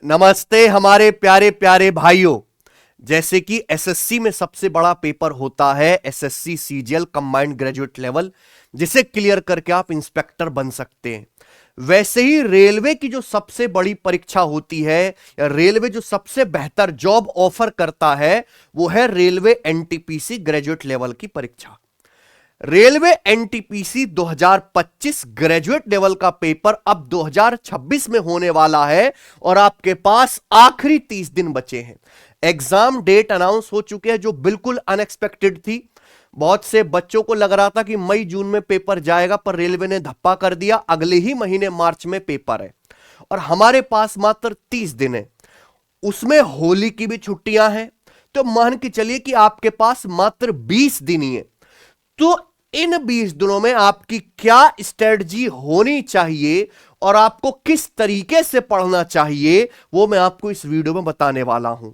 नमस्ते हमारे प्यारे प्यारे भाइयों। जैसे कि एसएससी में सबसे बड़ा पेपर होता है SSC CGL combined graduate level, जिसे क्लियर करके आप इंस्पेक्टर बन सकते हैं। वैसे ही रेलवे की जो सबसे बड़ी परीक्षा होती है या रेलवे जो सबसे बेहतर जॉब ऑफर करता है वो है रेलवे एनटीपीसी ग्रेजुएट लेवल की परीक्षा। रेलवे एनटीपीसी 2025 ग्रेजुएट लेवल का पेपर अब 2026 में होने वाला है और आपके पास आखिरी 30 दिन बचे हैं। एग्जाम डेट अनाउंस हो चुके हैं जो बिल्कुल अनएक्सपेक्टेड थी। बहुत से बच्चों को लग रहा था कि मई जून में पेपर जाएगा, पर रेलवे ने धप्पा कर दिया, अगले ही महीने मार्च में पेपर है और हमारे पास मात्र 30 दिन है। उसमें होली की भी छुट्टियां हैं, तो मान के चलिए कि आपके पास मात्र 20 दिन ही है। तो इन 20 दिनों में आपकी क्या स्ट्रेटजी होनी चाहिए और आपको किस तरीके से पढ़ना चाहिए वो मैं आपको इस वीडियो में बताने वाला हूं।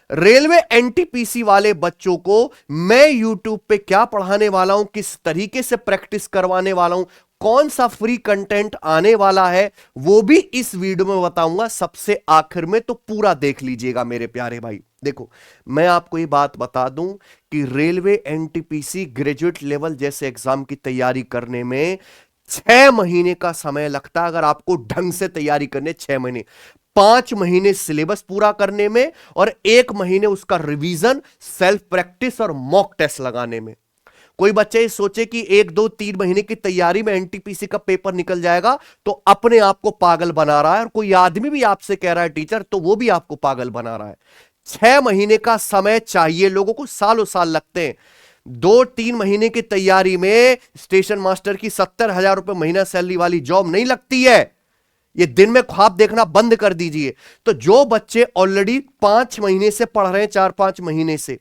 रेलवे एनटीपीसी वाले बच्चों को मैं यूट्यूब पे क्या पढ़ाने वाला हूं, किस तरीके से प्रैक्टिस करवाने वाला हूं, कौन सा फ्री कंटेंट आने वाला है वो भी इस वीडियो में बताऊंगा सबसे आखिर में, तो पूरा देख लीजिएगा मेरे प्यारे भाई। देखो, मैं आपको ये बात बता दूं कि रेलवे एनटीपीसी ग्रेजुएट लेवल जैसे एग्जाम की तैयारी करने में 6 महीने का समय लगता है। अगर आपको ढंग से तैयारी करने 6 महीने, 5 महीने सिलेबस पूरा करने में और 1 महीने उसका रिवीजन, सेल्फ प्रैक्टिस और मॉक टेस्ट लगाने में। कोई बच्चे सोचे कि 1 2 3 महीने की तैयारी में एनटीपीसी का पेपर निकल जाएगा तो अपने आप को पागल बना रहा है, और कोई आदमी भी आपसे कह रहा है टीचर, तो वो भी आपको पागल बना रहा है। 6 महीने का समय चाहिए, लोगों को सालों साल लगते हैं। 2-3 महीने की तैयारी में स्टेशन मास्टर की 70,000 रुपए महीना सैलरी वाली जॉब नहीं लगती है। ये दिन में ख्वाब देखना बंद कर दीजिए। तो जो बच्चे ऑलरेडी 5 महीने से पढ़ रहे हैं, 4-5 महीने से,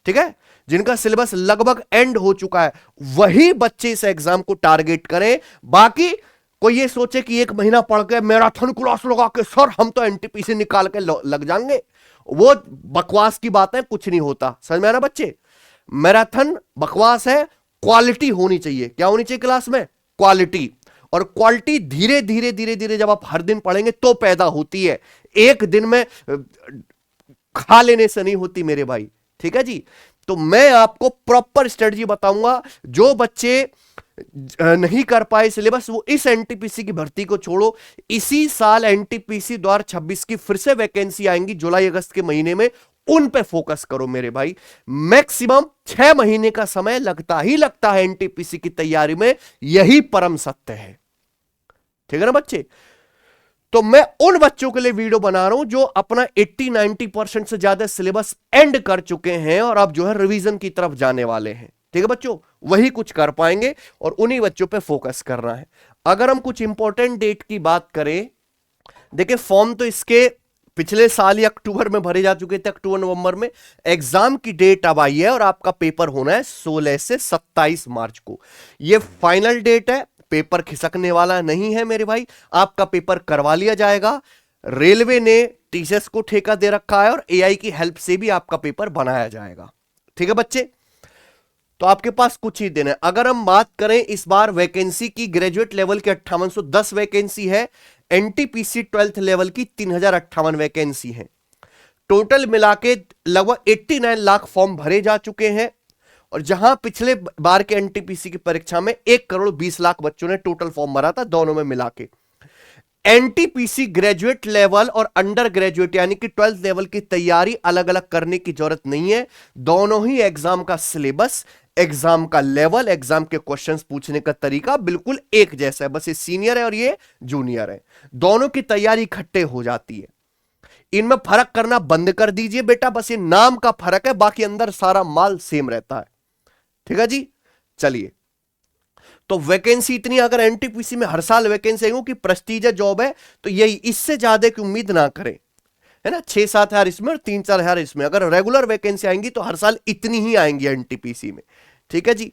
ठीक है, जिनका सिलेबस लगभग एंड हो चुका है, वही बच्चे इस एग्जाम को टारगेट करें। बाकी कोई ये सोचे कि 1 महीना पढ़ के मैराथन क्लास लगा के सर हम तो एनटीपीसी निकाल के लग जाएंगे, वो बकवास की बात है, कुछ नहीं होता। समझ में आ रहा बच्चे? मैराथन बकवास है, क्वालिटी होनी चाहिए। क्या होनी चाहिए क्लास में? क्वालिटी। और क्वालिटी धीरे धीरे धीरे धीरे जब आप हर दिन पढ़ेंगे तो पैदा होती है, एक दिन में खा लेने से नहीं होती मेरे भाई, ठीक है जी। तो मैं आपको प्रॉपर स्ट्रेटजी बताऊंगा। जो बच्चे नहीं कर पाए सिलेबस, वो इस एनटीपीसी की भर्ती को छोड़ो। इसी साल एनटीपीसी 2026 की फिर से वैकेंसी आएंगी जुलाई अगस्त के महीने में, उन पे फोकस करो मेरे भाई। मैक्सिमम 6 महीने का समय लगता ही लगता है एनटीपीसी की तैयारी में, यही परम सत्य है, ठीक है ना बच्चे। तो मैं उन बच्चों के लिए वीडियो बना रहा हूं जो अपना 80-90% से ज्यादा सिलेबस एंड कर चुके हैं और अब जो है रिवीजन की तरफ जाने वाले हैं, ठीक है बच्चों, वही कुछ कर पाएंगे और उन्हीं बच्चों पे फोकस करना है। अगर हम कुछ इंपॉर्टेंट डेट की बात करें, देखिए फॉर्म तो इसके पिछले साल ही अक्टूबर में भरे जा चुके थे, अक्टूबर नवंबर में। एग्जाम की डेट अब आई है और आपका पेपर होना है 16 से 27 मार्च को। यह फाइनल डेट है, पेपर खिसकने वाला नहीं है मेरे भाई। आपका पेपर करवा लिया जाएगा। रेलवे ने टीचर्स को ठेका दे रखा है और एआई की हेल्प से भी आपका पेपर बनाया जाएगा, ठीक है बच्चे। तो आपके पास कुछ ही दिन है। अगर हम बात करें इस बार वैकेंसी की, ग्रेजुएट लेवल की 5810 वैकेंसी है, एनटीपीसी 12th लेवल की 3058 वैकेंसी है। टोटल मिला के लगभग 89 लाख फॉर्म भरे जा चुके हैं और जहां पिछले बार के एनटीपीसी की परीक्षा में 1,20,00,000 बच्चों ने टोटल फॉर्म भरा था, दोनों में मिला के। एनटीपीसी ग्रेजुएट लेवल और अंडर ग्रेजुएट यानी कि 12th लेवल की तैयारी अलग अलग करने की जरूरत नहीं है। दोनों ही एग्जाम का सिलेबस, एग्जाम का लेवल, एग्जाम के क्वेश्चंस पूछने का तरीका बिल्कुल एक जैसा है, बस ये सीनियर है और ये जूनियर है। दोनों की तैयारी इकट्ठे हो जाती है। इनमें फर्क करना बंद कर दीजिए बेटा, बस ये नाम का फर्क है, बाकी अंदर सारा माल सेम रहता है, ठीक है जी। चलिए, तो वैकेंसी इतनी, अगर एनटीपीसी में हर साल वैकेंसी आएगी कि प्रेस्टीजियस जॉब है, तो यही, इससे ज्यादा की उम्मीद ना करें, है ना। 6-7 हजार इसमें और 3-4 हजार इसमें। अगर रेगुलर वैकेंसी आएंगी तो हर साल इतनी ही आएंगी एनटीपीसी में, ठीक है जी।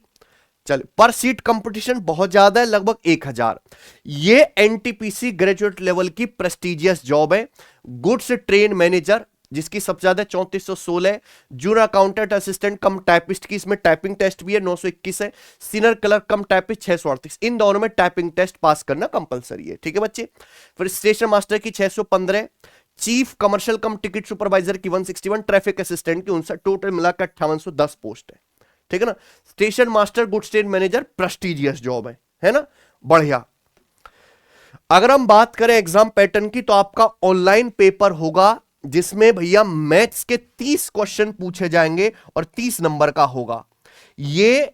चल, पर सीट कंपटीशन बहुत ज्यादा है, लगभग 1000। ये एनटीपीसी ग्रेजुएट लेवल की प्रेस्टीजियस जॉब है। गुड्स ट्रेन मैनेजर जिसकी सबसे ज्यादा 3416 है। जूनियर अकाउंटेंट असिस्टेंट कम टाइपिस्ट की इसमें टाइपिंग टेस्ट भी है, 921 है। सीनियर क्लर्क कम टाइपिस्ट 638। इन दोनों में टाइपिंग टेस्ट पास करना कंपलसरी है, ठीक है बच्चे। फिर स्टेशन मास्टर की 615 है। चीफ कमर्शियल कम टिकट सुपरवाइजर की 161, ट्रैफिक असिस्टेंट की 59, टोटल मिलाकर 5810 पोस्ट है। ठीक है ना। Station master good state manager prestigious job है ना, बढ़िया। अगर हम बात करें एग्जाम पैटर्न की, तो आपका ऑनलाइन पेपर होगा जिसमें भैया मैथ्स के 30 क्वेश्चन पूछे जाएंगे और 30 नंबर का होगा। ये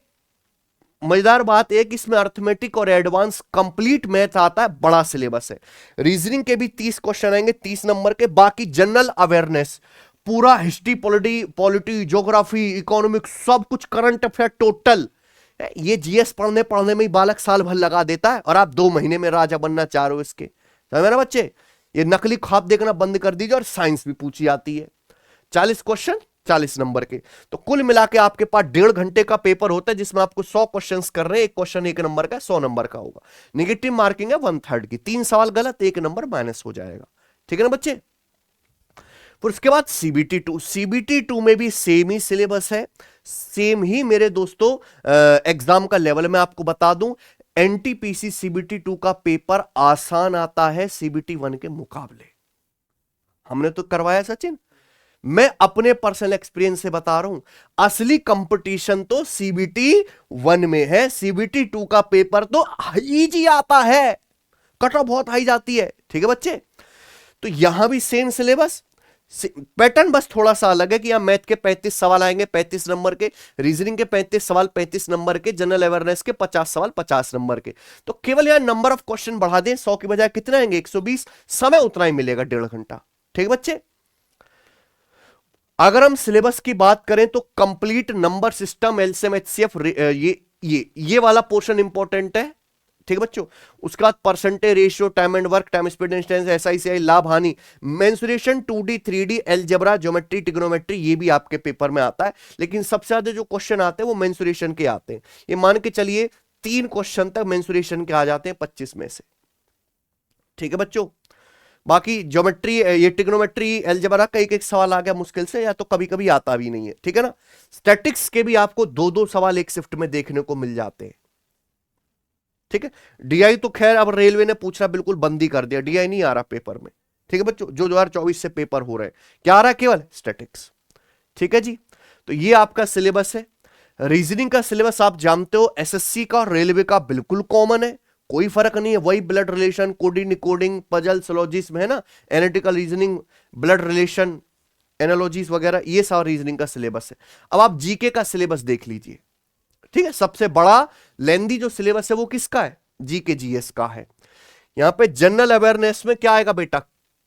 मजेदार बात है कि इसमें अर्थमेटिक और एडवांस कंप्लीट मैथ आता है, बड़ा सिलेबस है। रीजनिंग के भी 30 क्वेश्चन आएंगे 30 नंबर के। बाकी जनरल अवेयरनेस, पूरा हिस्ट्री, पॉलिटी, ज्योग्राफी, इकोनॉमिक्स, सब कुछ, करंट अफेयर टोटल। ये जीएस पढ़ने पढ़ने में ही बालक साल भर लगा देता है और आप 2 महीने में राजा बनना चाह रहे हो इसके। समझ मेरा बच्चे, ये नकली ख्वाब देखना बंद कर दीजिए। और साइंस भी पूछी जाती है, 40 क्वेश्चन 40 नंबर के। तो कुल मिला के आपके पास 1.5 घंटे का पेपर होता है जिसमें आपको 100 क्वेश्चन्स कर रहे हैं। एक क्वेश्चन 1 नंबर का, 100 नंबर का होगा। नेगेटिव मार्किंग है 1/3 की, 3 सवाल गलत, 1 नंबर माइनस हो जाएगा। ठीक है ना बच्चे। फिर उसके बाद सीबीटी 2 में भी सेम ही सिलेबस है, सेम ही मेरे दोस्तों एग्जाम का लेवल मैं आपको बता दूं। एनटीपीसी सीबीटी 2 का पेपर आसान आता है सीबीटी 1 के मुकाबले। हमने तो करवाया सचिन, मैं अपने पर्सनल एक्सपीरियंस से बता रहा हूं। असली कंपटीशन तो सीबीटी 1 में है। सीबीटी 2 का पेपर तो इजी आता है, कट ऑफ बहुत हाई जाती है। ठीक है बच्चे। तो यहां भी सेम सिलेबस, पैटर्न बस थोड़ा सा अलग है कि यहां मैथ के 35 सवाल आएंगे 35 नंबर के, रीजनिंग के 35 सवाल 35 नंबर के, जनरल अवेयरनेस के 50 सवाल 50 नंबर के। तो केवल यहां नंबर ऑफ क्वेश्चन बढ़ा दें, 100 की बजाय कितने आएंगे 120, समय उतना ही मिलेगा 1.5 घंटा। ठीक है बच्चे। अगर हम सिलेबस की बात करें तो complete number system, LCM, HCF, ये वाला पोर्शन इंपॉर्टेंट है। ठीक है बच्चों। उसके बाद percentage ratio, time and work, time speed distance, SI CI, लाभ हानि, mensuration, 2D 3D, algebra, geometry, trigonometry, ये भी आपके पेपर में आता है। लेकिन सबसे ज्यादा जो क्वेश्चन आते हैं वो मेंसुरेशन के आते हैं। ये मान के चलिए 3 क्वेश्चन तक मेंसुरेशन के आ जाते हैं 25 में से। ठीक है बच्चों। बाकी ज्योमेट्री, ये ट्रिग्नोमेट्री, अलजेब्रा का एक सवाल आ गया मुश्किल से, या तो कभी कभी आता भी नहीं है। ठीक है ना। स्टैटिक्स के भी आपको 2-2 सवाल एक शिफ्ट में देखने को मिल जाते हैं। ठीक है। डीआई तो खैर अब रेलवे ने पूछना बिल्कुल बंद ही कर दिया, डीआई नहीं आ रहा पेपर में। ठीक है बच्चों, जो 2024 से पेपर हो रहे हैं, क्या आ रहा है, केवल स्टैटिक्स। ठीक है जी। तो ये आपका सिलेबस है। रीजनिंग का सिलेबस आप जानते हो, एसएससी का और रेलवे का बिल्कुल कॉमन है, कोई फर्क नहीं है। वही blood relation, coding, decoding, puzzle, syllogism है ना, analytical reasoning, blood relation, analogies वगैरह, ये सारा रीजनिंग का सिलेबस है। अब आप जीके का सिलेबस देख लीजिए। ठीक है। सबसे बड़ा लेंदी जो सिलेबस है वो किसका है, जीके जीएस का है। यहां पे जनरल अवेयरनेस में क्या आएगा बेटा,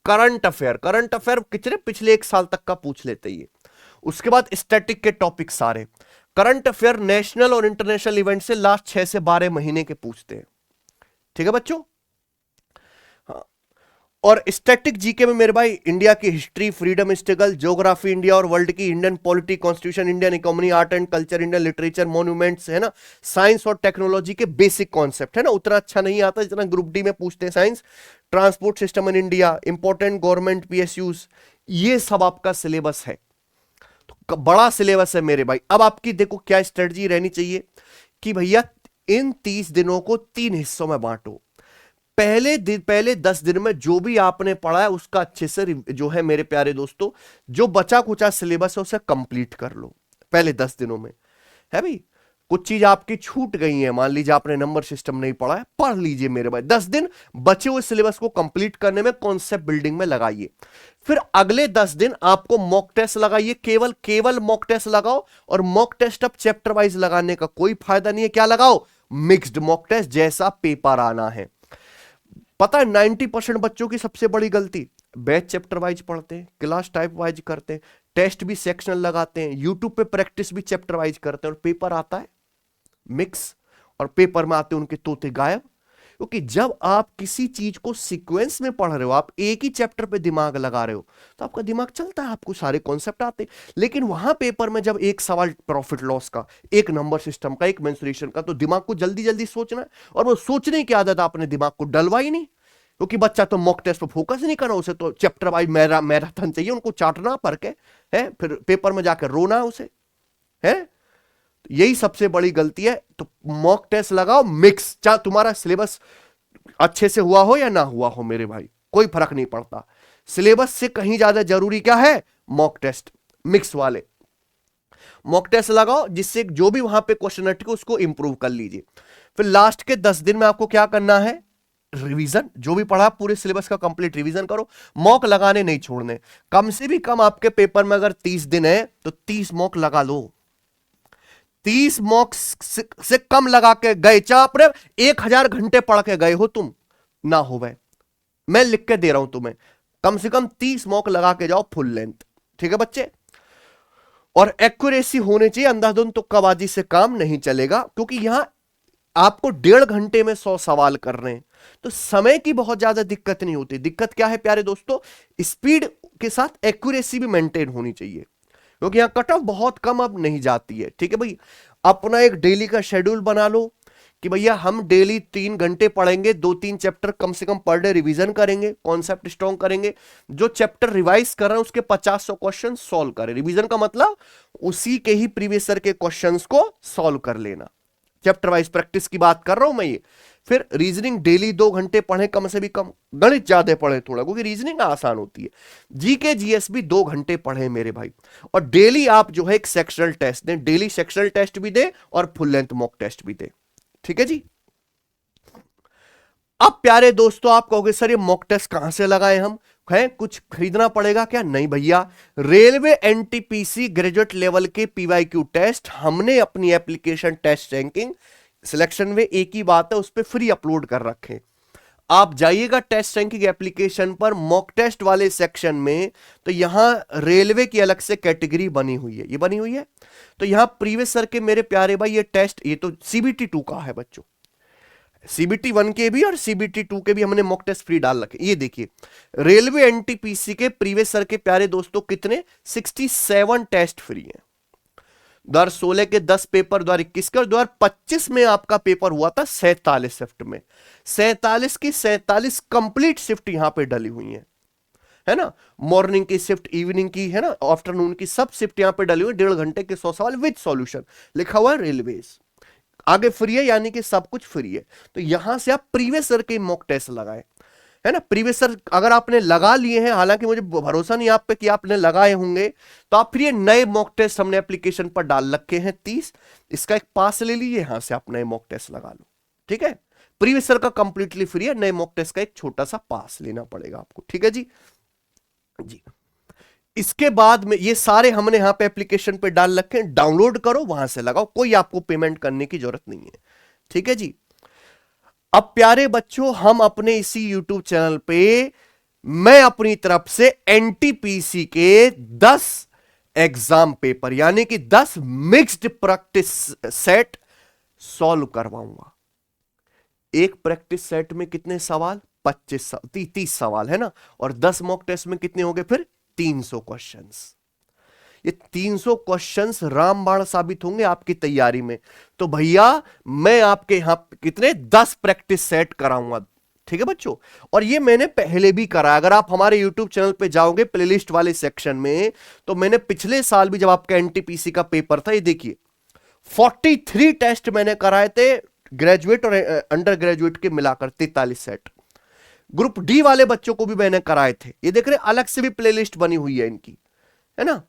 करंट अफेयर। करंट अफेयर कितने पिछले 1 साल तक का पूछ लेते ही। उसके बाद स्टैटिक के टॉपिक सारे। करंट अफेयर नेशनल और इंटरनेशनल इवेंट से लास्ट 6 से 12 महीने के पूछते हैं। ठीक है बच्चों। हाँ। और स्टैटिक जीके में मेरे भाई इंडिया की history, freedom struggle, geography India और वर्ल्ड की, Indian polity, constitution, Indian economy, art and culture, Indian literature, monuments है ना, साइंस और टेक्नोलॉजी के बेसिक कॉन्सेप्ट है ना, उतना अच्छा नहीं आता जितना ग्रुप डी में पूछते हैं। Science, transport system in India, important government PSUs, ये सब आपका सिलेबस है। तो बड़ा सिलेबस है मेरे भाई। अब आपकी देखो क्या स्ट्रेटजी रहनी चाहिए कि भैया इन 30 दिनों को 3 हिस्सों में बांटो। पहले 10 दिन में जो भी आपने पढ़ा है उसका अच्छे से जो है मेरे प्यारे दोस्तों, जो बचा कुचा सिलेबस है उसे कंप्लीट कर लो पहले 10 दिनों में। है भाई, कुछ चीज आपकी छूट गई है, मान लीजिए आपने नंबर सिस्टम नहीं पढ़ा है, पढ़ लीजिए मेरे भाई। 10 दिन बचे हुए सिलेबस को कंप्लीट करने में, कॉन्सेप्ट बिल्डिंग में लगाइए। फिर अगले 10 दिन आपको मॉक टेस्ट लगाइए, केवल मॉक टेस्ट लगाओ। और मॉक टेस्ट अब चैप्टर वाइज लगाने का कोई फायदा नहीं है। क्या लगाओ, मिक्स्ड मॉक टेस्ट, जैसा पेपर आना है। पता है 90% बच्चों की सबसे बड़ी गलती, बैच चैप्टर वाइज पढ़ते हैं, क्लास टाइप वाइज करते हैं, टेस्ट भी सेक्शनल लगाते हैं, यूट्यूब पे प्रैक्टिस भी चैप्टर वाइज करते हैं, और पेपर आता है मिक्स, और पेपर में आते हैं उनके तोते गायब। क्योंकि जब आप किसी चीज को सीक्वेंस में पढ़ रहे हो, आप एक ही चैप्टर पे दिमाग लगा रहे हो, तो आपका दिमाग चलता है, आपको सारे कॉन्सेप्ट आते हैं। लेकिन वहां पेपर में जब एक सवाल प्रॉफिट लॉस का, एक नंबर सिस्टम का, एक मेंसुरेशन का, तो दिमाग को जल्दी जल्दी सोचना है, और वो सोचने की आदत आपने दिमाग को डलवाई नहीं। क्योंकि बच्चा तो मॉक टेस्ट पर फोकस नहीं करना, उसे तो चैप्टर वाइज मैराथन चाहिए, उनको चाटना पढ़ के है, फिर पेपर में जाकर रोना है उसे, है। यही सबसे बड़ी गलती है। तो मॉक टेस्ट लगाओ मिक्स, चाहे तुम्हारा सिलेबस अच्छे से हुआ हो या ना हुआ हो मेरे भाई, कोई फर्क नहीं पड़ता। सिलेबस से कहीं ज्यादा जरूरी क्या है? Mock test. मिक्स वाले मॉक टेस्ट लगाओ, जिससे जो भी वहां पे क्वेश्चन अटके उसको इंप्रूव कर लीजिए। फिर लास्ट के 10 दिन में आपको क्या करना है? रिवीजन। जो भी पढ़ा पूरे सिलेबस का कंप्लीट रिवीजन करो, मॉक लगाने नहीं छोड़ने। कम से भी कम आपके पेपर में अगर 30 दिन है तो 30 मॉक लगा लो। 30 मॉक से कम लगा के गए, चाहे आपने 1000 घंटे पढ़ के गए हो तुम, ना हो वह, मैं लिख के दे रहा हूं तुम्हें, कम से कम 30 मॉक लगा के जाओ फुल लेंथ। ठीक है बच्चे? और एक्यूरेसी होनी चाहिए, अंधाधुंध तुक्काबाजी से काम नहीं चलेगा, क्योंकि यहां आपको 1.5 घंटे में 100 सवाल कर रहे हैं, तो समय की बहुत ज्यादा दिक्कत नहीं होती। दिक्कत क्या है प्यारे दोस्तों? स्पीड के साथ एक्यूरेसी भी मेंटेन होनी चाहिए, क्योंकि यहां कट ऑफ बहुत कम अब नहीं जाती है। ठीक है भाई? अपना एक डेली का शेड्यूल बना लो कि भैया हम डेली 3 घंटे पढ़ेंगे, 2-3 चैप्टर कम से कम पर डे रिवीजन करेंगे, कॉन्सेप्ट स्ट्रॉन्ग करेंगे, जो चैप्टर रिवाइज कर रहे हैं उसके 50-100 क्वेश्चन सॉल्व करें। रिवीजन का मतलब उसी के ही प्रीवियस ईयर के क्वेश्चंस को सॉल्व कर लेना, चैप्टर वाइज प्रैक्टिस की बात कर रहा हूं मैं ये। फिर रीजनिंग डेली 2 घंटे पढ़े कम से भी कम, गणित ज्यादा पढ़े थोड़ा, क्योंकि रीजनिंग आसान होती है। जीके जीएस भी 2 घंटे पढ़े मेरे भाई, और डेली आप जो है एक सेक्शनल टेस्ट दें, डेली सेक्शनल टेस्ट भी दे और फुल लेंथ मॉक टेस्ट भी दे। ठीक है जी? अब प्यारे दोस्तों आप कहोगे सर ये मॉक टेस्ट कहां से लगाए हम, है कुछ खरीदना पड़ेगा क्या? नहीं भैया, रेलवे एनटीपीसी ग्रेजुएट लेवल के पीवाईक्यू टेस्ट हमने अपनी एप्लीकेशन टेस्ट रैंकिंग सिलेक्शन में, एक ही बात है, उस पर फ्री अपलोड कर रखे। आप जाइएगा टेस्ट रैंकिंग एप्लीकेशन पर, मॉक टेस्ट वाले सेक्शन में, तो यहां रेलवे की अलग से कैटेगरी बनी हुई है, ये बनी हुई है। तो यहां प्रीवियस सर के मेरे प्यारे भाई ये टेस्ट, ये तो सीबीटी 2 का है बच्चों, सीबीटी 1 के भी और सीबीटी 2 के भी हमने मॉक टेस्ट फ्री डाल रखे। ये देखिए रेलवे एनटीपीसी के प्रीवियस सर के प्यारे दोस्तों कितने 67 टेस्ट फ्री हैं। 2016 के 10 पेपर, 2021 के, और 2025 में आपका पेपर हुआ था 47 शिफ्ट में। 47 की 47 कंप्लीट शिफ्ट यहां पे डली हुई है ना? मॉर्निंग की शिफ्ट, इवनिंग की, है ना, आफ्टरनून की, सब शिफ्ट यहां पे डली हुई। 1.5 घंटे के 100 सवाल विद सॉल्यूशन, लिखा हुआ है रेलवेज, आगे फ्री है, यानी कि सब कुछ फ्री है। तो यहां से आप प्रीवियस ईयर के मॉक टेस्ट लगाए, है ना? प्रीवियस ईयर अगर आपने लगा लिए हैं, हालांकि मुझे भरोसा नहीं आप पे कि आपने लगाए होंगे, तो आप फिर ये नए मॉक टेस्ट हमने एप्लीकेशन पर डाल रखे हैं 30, इसका एक पास ले लीजिए, यहां से आप नए मॉक टेस्ट लगा लो। ठीक है? प्रीवियस ईयर का कंप्लीटली फ्री है, नए मॉक टेस्ट का एक छोटा सा पास लेना पड़ेगा आपको। ठीक है जी? जी, इसके बाद में ये सारे हमने यहां पे एप्लीकेशन पे डाल रखे हैं, डाउनलोड करो, वहां से लगाओ, कोई आपको पेमेंट करने की जरूरत नहीं है। ठीक है जी? अब प्यारे बच्चों हम अपने इसी YouTube चैनल पे, मैं अपनी तरफ से एनटीपीसी के 10 एग्जाम पेपर यानी कि 10 मिक्स्ड प्रैक्टिस सेट सॉल्व करवाऊंगा। एक प्रैक्टिस सेट में कितने सवाल? 30 सवाल, है ना? और 10 मॉक टेस्ट में कितने हो गए फिर? 300 क्वेश्चंस। ये 300 क्वेश्चंस रामबाण साबित होंगे आपकी तैयारी में। तो भैया मैं आपके यहां कितने 10 प्रैक्टिस सेट कराऊंगा। ठीक है बच्चों? और ये मैंने पहले भी करा, अगर आप हमारे YouTube चैनल पे जाओगे प्लेलिस्ट वाले सेक्शन में, तो मैंने पिछले साल भी जब आपका एनटीपीसी का पेपर था, ये देखिए 43 टेस्ट मैंने कराए थे, ग्रेजुएट और अंडर ग्रेजुएट के मिलाकर 43 सेट। ग्रुप डी वाले बच्चों को भी मैंने कराए थे, ये देख रहे अलग से भी प्लेलिस्ट बनी हुई है इनकी, है ना?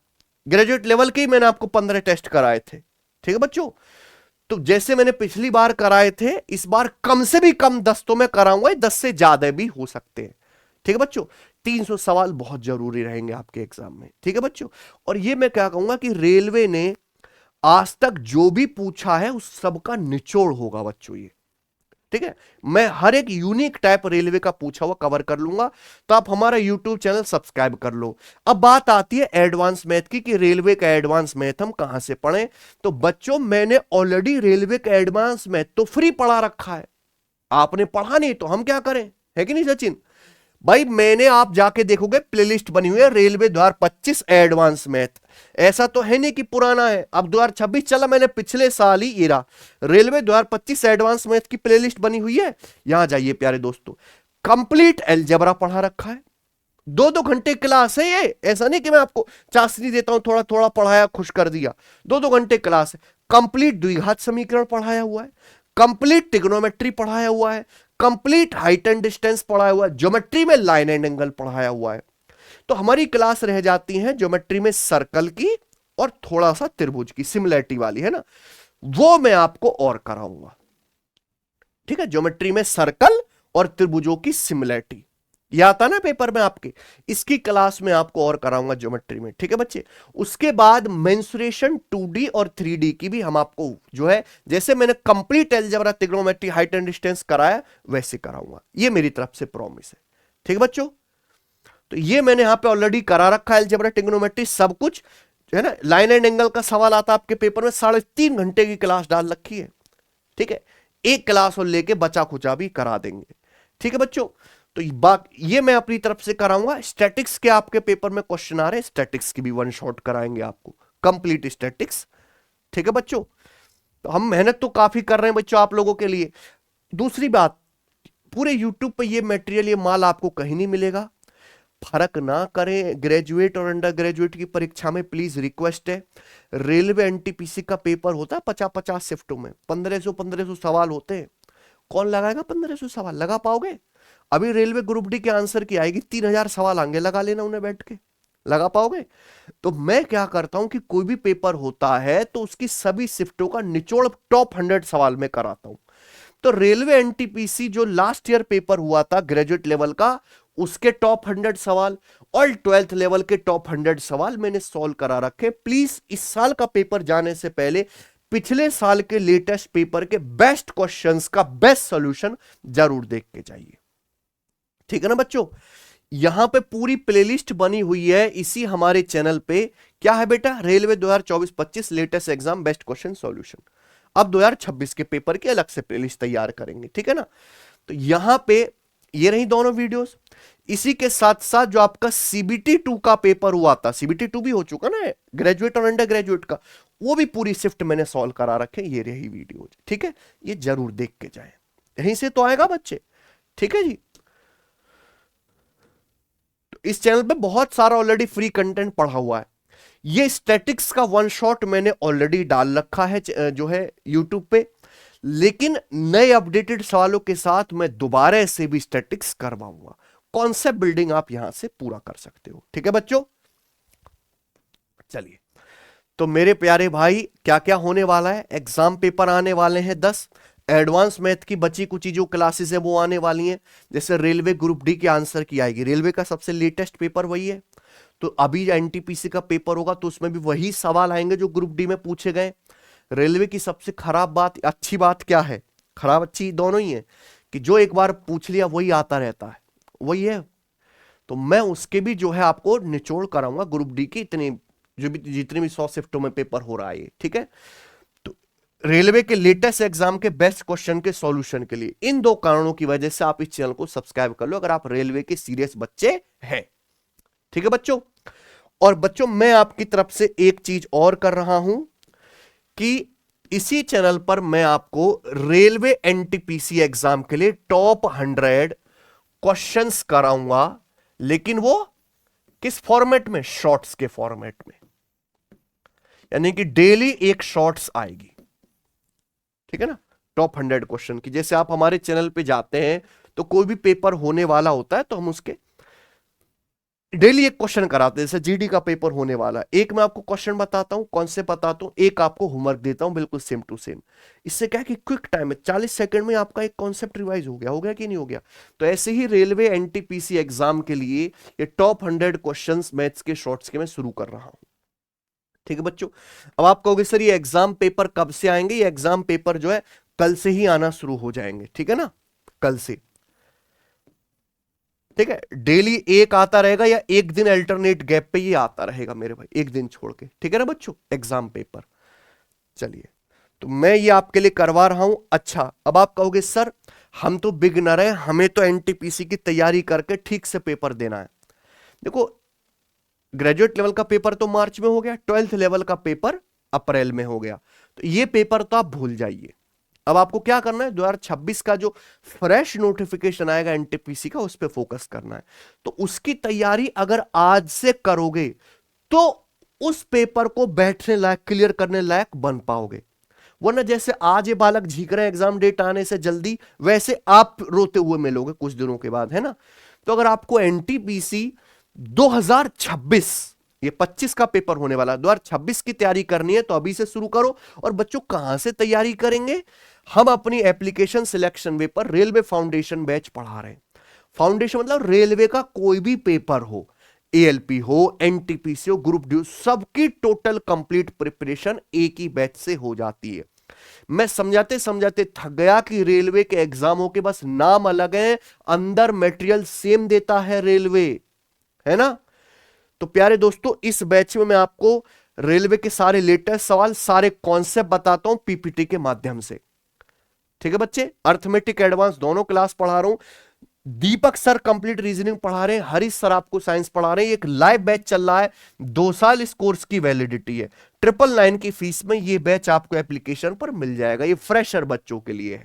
ग्रेजुएट लेवल के ही मैंने आपको 15 टेस्ट कराए थे। ठीक है बच्चों? तो जैसे मैंने पिछली बार कराए थे, इस बार कम से भी कम 10 तो मैं कराऊंगा, 10 से ज्यादा भी हो सकते हैं। ठीक है बच्चों? 300 सवाल बहुत जरूरी रहेंगे आपके एग्जाम में। ठीक है बच्चों? और ये मैं क्या कहूंगा कि रेलवे ने आज तक जो भी पूछा है उस सबका निचोड़ होगा बच्चों ये। ठीक है? मैं हर एक यूनिक टाइप रेलवे का पूछा हुआ कवर कर लूंगा, तो आप हमारा यूट्यूब चैनल सब्सक्राइब कर लो। अब बात आती है एडवांस मैथ की कि रेलवे का एडवांस मैथ हम कहां से पढ़ें। तो बच्चों मैंने ऑलरेडी रेलवे का एडवांस मैथ तो फ्री पढ़ा रखा है, आपने पढ़ा नहीं तो हम क्या करें, है कि नहीं सचिन भाई? मैंने, आप जाके देखोगे प्लेलिस्ट बनी हुई है रेलवे 2025 एडवांस मैथ, ऐसा तो है नहीं कि पुराना है, अब 2026 चला, मैंने पिछले साल ही इरा रेलवे 2025 एडवांस मैथ की प्लेलिस्ट बनी हुई है। यहां जाइए प्यारे दोस्तों, कंप्लीट अलजेब्रा पढ़ा रखा है, 2-2 घंटे क्लास है ये, ऐसा नहीं कि मैं आपको चाशनी देता हूं, थोड़ा थोड़ा पढ़ाया खुश कर दिया, 2-2 घंटे क्लास है। कंप्लीट द्विघात समीकरण पढ़ाया हुआ है, कंप्लीट ट्रिग्नोमेट्री पढ़ाया हुआ है, कंप्लीट हाइट एंड डिस्टेंस पढ़ाया हुआ है, ज्योमेट्री में लाइन एंड एंगल पढ़ाया हुआ है, तो हमारी क्लास रह जाती है ज्योमेट्री में सर्कल की और थोड़ा सा त्रिभुज की, सिमिलैरिटी वाली है ना, वो मैं आपको और कराऊंगा। ठीक है, ज्योमेट्री में सर्कल और त्रिभुजों की सिमिलैरिटी, यह आता ना पेपर में आपके, इसकी क्लास में आपको और कराऊंगा ज्योमेट्री में। ठीक है बच्चे, उसके बाद मेंसुरेशन 2D और 3D की भी हम आपको जो है, जैसे मैंने complete algebra trigonometry height and distance कराया वैसे कराऊंगा, ये मेरी तरफ से प्रॉमिस है। ठीक है बच्चों, तो ये मैंने यहां पे ऑलरेडी करा रखा है अलजेब्रा ट्रिग्नोमेट्री सब कुछ है ना। लाइन एंड एंगल का सवाल आता है आपके पेपर में, 3.5 घंटे की क्लास डाल रखी है। ठीक है, एक क्लास और लेके बचा खुचा भी करा देंगे। ठीक है बच्चों, तो ये मैं अपनी तरफ से कराऊंगा। स्टैटिक्स के आपके पेपर में क्वेश्चन आ रहे हैं, स्टैटिक्स की भी वन शॉट कराएंगे आपको, कंप्लीट स्टैटिक्स। ठीक है बच्चों, तो हम मेहनत तो काफी कर रहे हैं बच्चों आप लोगों के लिए। दूसरी बात, पूरे यूट्यूब पे ये मटेरियल, ये माल आपको कहीं नहीं मिलेगा। फर्क ना करें ग्रेजुएट और अंडर ग्रेजुएट की परीक्षा में, प्लीज रिक्वेस्ट है। रेलवे एनटीपीसी का पेपर होता है 50-50 शिफ्टों में, 1500 सवाल होते हैं। कौन लगाएगा 1500 सवाल? लगा पाओगे? अभी रेलवे ग्रुप डी के आंसर की आएगी, 3000 सवाल आएंगे, लगा लेना उन्हें बैठ के, लगा पाओगे? तो मैं क्या करता हूं कि कोई भी पेपर होता है तो उसकी सभी शिफ्टों का निचोड़ टॉप 100 सवाल में कराता हूं। तो रेलवे एनटीपीसी जो लास्ट ईयर पेपर हुआ था ग्रेजुएट लेवल का, उसके टॉप 100 सवाल और 12th लेवल के टॉप 100 सवाल मैंने सॉल्व करा रखे। प्लीज इस साल का पेपर जाने से पहले पिछले साल के लेटेस्ट पेपर के बेस्ट क्वेश्चंस का बेस्ट सॉल्यूशन जरूर देख के जाइए। ठीक है ना बच्चों, यहां पे पूरी प्लेलिस्ट बनी हुई है इसी हमारे चैनल पे। क्या है बेटा? Railway 2024-25 latest exam best question solution. अब 2026 के पेपर की अलग से प्लेलिस्ट तैयार करेंगे। ठीक है ना, तो यहां पे ये रही दोनों वीडियोस। इसी के साथ साथ जो आपका CBT 2 का पेपर हुआ था, CBT 2 भी हो चुका ना ग्रेजुएट और अंडर ग्रेजुएट का, वो भी पूरी शिफ्ट मैंने सॉल्व करा रखे, ये रही वीडियो। ठीक है, ये जरूर देख के जाए, यहीं से तो आएगा बच्चे। ठीक है जी, तो इस चैनल पे बहुत सारा ऑलरेडी फ्री कंटेंट पढ़ा हुआ है। ये स्टैटिक्स का वन शॉट मैंने ऑलरेडी डाल रखा है जो है यूट्यूब पे, लेकिन नए अपडेटेड सवालों के साथ मैं दोबारा से भी स्टैटिक्स करवाऊंगा। कॉन्सेप्ट बिल्डिंग आप यहां से पूरा कर सकते हो। ठीक है बच्चों, चलिए, तो मेरे प्यारे भाई क्या क्या होने वाला है, एग्जाम पेपर आने वाले हैं 10, एडवांस मैथ की बची कुछ जो क्लासेस है वो आने वाली हैं। जैसे रेलवे ग्रुप डी के आंसर की आएगी, रेलवे का सबसे लेटेस्ट पेपर वही है, तो अभी एनटीपीसी का पेपर होगा तो उसमें भी वही सवाल आएंगे जो ग्रुप डी में पूछे गए। रेलवे की सबसे खराब बात, अच्छी बात क्या है, खराब अच्छी दोनों ही है, कि जो एक बार पूछ लिया वही आता रहता है, वही है। तो मैं उसके भी जो है आपको निचोड़ कराऊंगा ग्रुप डी की, इतने जो भी जितने भी 100 शिफ्टों में पेपर हो रहा है। ठीक है, तो रेलवे के लेटेस्ट एग्जाम के बेस्ट क्वेश्चन के सॉल्यूशन के लिए इन दो कारणों की वजह से आप इस चैनल को सब्सक्राइब कर लो, अगर आप रेलवे के सीरियस बच्चे हैं। ठीक है बच्चों, और बच्चों मैं आपकी तरफ से एक चीज और कर रहा हूं कि इसी चैनल पर मैं आपको रेलवे एनटीपीसी एग्जाम के लिए टॉप 100 क्वेश्चंस कराऊंगा, लेकिन वो किस फॉर्मेट में? शॉर्ट्स के फॉर्मेट में, यानी कि डेली एक शॉर्ट्स आएगी। ठीक है ना, टॉप 100 क्वेश्चन की। जैसे आप हमारे चैनल पे जाते हैं तो कोई भी पेपर होने वाला होता है तो हम उसके डेली एक क्वेश्चन कराते हैं। जैसे जीडी का पेपर होने वाला है, एक मैं आपको क्वेश्चन बताता हूं, कॉन्सेप्ट बताता हूं, एक आपको होमवर्क देता हूं, बिल्कुल सेम टू सेम। इससे क्या है कि क्विक टाइम में 40 सेकंड में आपका एक कॉन्सेप्ट रिवाइज हो गया कि नहीं हो गया? तो ऐसे ही रेलवे एनटीपीसी एग्जाम के लिए ये टॉप 100 क्वेश्चन मैथ्स के शॉर्ट्स के मैं शुरू कर रहा हूं। ठीक है बच्चों, अब आप कहोगे सर ये एग्जाम पेपर कब से आएंगे? ये एग्जाम पेपर जो है कल से ही आना शुरू हो जाएंगे। ठीक है ना, कल से। ठीक है, डेली एक आता रहेगा या एक दिन अल्टरनेट गैप पे ये आता रहेगा मेरे भाई, एक दिन छोड़ के। ठीक है ना बच्चों, एग्जाम पेपर। चलिए, तो मैं ये आपके लिए करवा रहा हूं। अच्छा, अब आप कहोगे सर हम तो बिगनर हैं, हमें तो एनटीपीसी की तैयारी करके ठीक से पेपर देना है। देखो, ग्रेजुएट लेवल का पेपर तो मार्च में हो गया, 12th लेवल का पेपर अप्रैल में हो गया, तो ये पेपर तो आप भूल जाइए। अब आपको क्या करना है, 2026 का जो फ्रेश नोटिफिकेशन आएगा एनटीपीसी का, उस पर फोकस करना है। तो उसकी तैयारी अगर आज से करोगे तो उस पेपर को बैठने लायक, क्लियर करने लायक बन पाओगे। वरना जैसे आज ये बालक झीक रहे हैं एग्जाम डेट आने से जल्दी, वैसे आप रोते हुए मिलोगे कुछ दिनों के बाद, है ना। तो अगर आपको एनटीपीसी 2026, ये 25 का पेपर होने वाला, 2026 की तैयारी करनी है तो अभी से शुरू करो। और बच्चों कहां से तैयारी करेंगे? हम अपनी एप्लीकेशन सिलेक्शन वे पर रेलवे फाउंडेशन बैच पढ़ा रहे हैं। फाउंडेशन मतलब रेलवे का कोई भी पेपर हो, एएलपी हो, एनटीपीसी हो, ग्रुप डी, सबकी टोटल कंप्लीट प्रिपरेशन एक ही बैच से हो जाती है। मैं समझाते समझाते थक गया कि रेलवे के एग्जामों के बस नाम अलग है, अंदर मटेरियल सेम देता है रेलवे, है ना। तो प्यारे दोस्तों, इस बैच में मैं आपको रेलवे के सारे लेटेस्ट सवाल, सारे कॉन्सेप्ट बताता हूं पीपीटी के माध्यम से। ठीक है बच्चे, अर्थमेटिक एडवांस दोनों क्लास पढ़ा रहा हूं। दीपक सर कंप्लीट रीजनिंग पढ़ा रहे हैं, हरीश सर आपको साइंस पढ़ा रहे हैं। एक लाइव बैच चल रहा है, 2 साल इस कोर्स की वैलिडिटी है। 999 की फीस में ये बैच आपको एप्लीकेशन पर मिल जाएगा। ये फ्रेशर बच्चों के लिए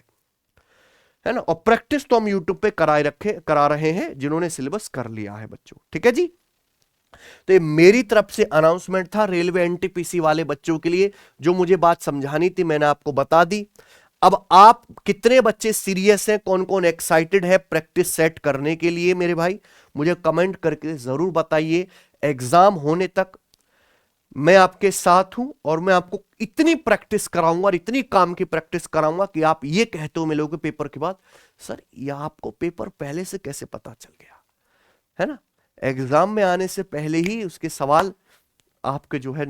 है ना। और प्रैक्टिस तो हम यूट्यूब पे करा रहे हैं जिन्होंने सिलेबस कर लिया है बच्चों। ठीक है जी। तो ये मेरी तरफ से अनाउंसमेंट था रेलवे एनटीपीसी वाले बच्चों के लिए। जो मुझे बात समझानी थी मैंने आपको बता दी। अब आप कितने बच्चे सीरियस हैं, कौन कौन एक्साइटेड है प्रैक्टिस सेट करने के लिए मेरे भाई, मुझे कमेंट करके जरूर बताइए। एग्जाम होने तक मैं आपके साथ हूं और मैं आपको इतनी प्रैक्टिस कराऊंगा और इतनी काम की प्रैक्टिस कराऊंगा कि आप ये कहते हो मिलोगे पेपर के बाद, सर ये आपको पेपर पहले से कैसे पता चल गया, है ना। एग्जाम में आने से पहले ही उसके सवाल आपके जो है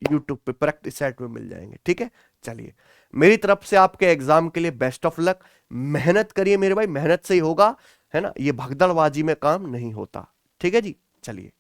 यूट्यूब पे प्रैक्टिस सेट में मिल जाएंगे। ठीक है, चलिए मेरी तरफ से आपके एग्जाम के लिए बेस्ट ऑफ लक। मेहनत करिए मेरे भाई, मेहनत से ही होगा, है ना। ये भगदड़बाजी में काम नहीं होता। ठीक है जी, चलिए।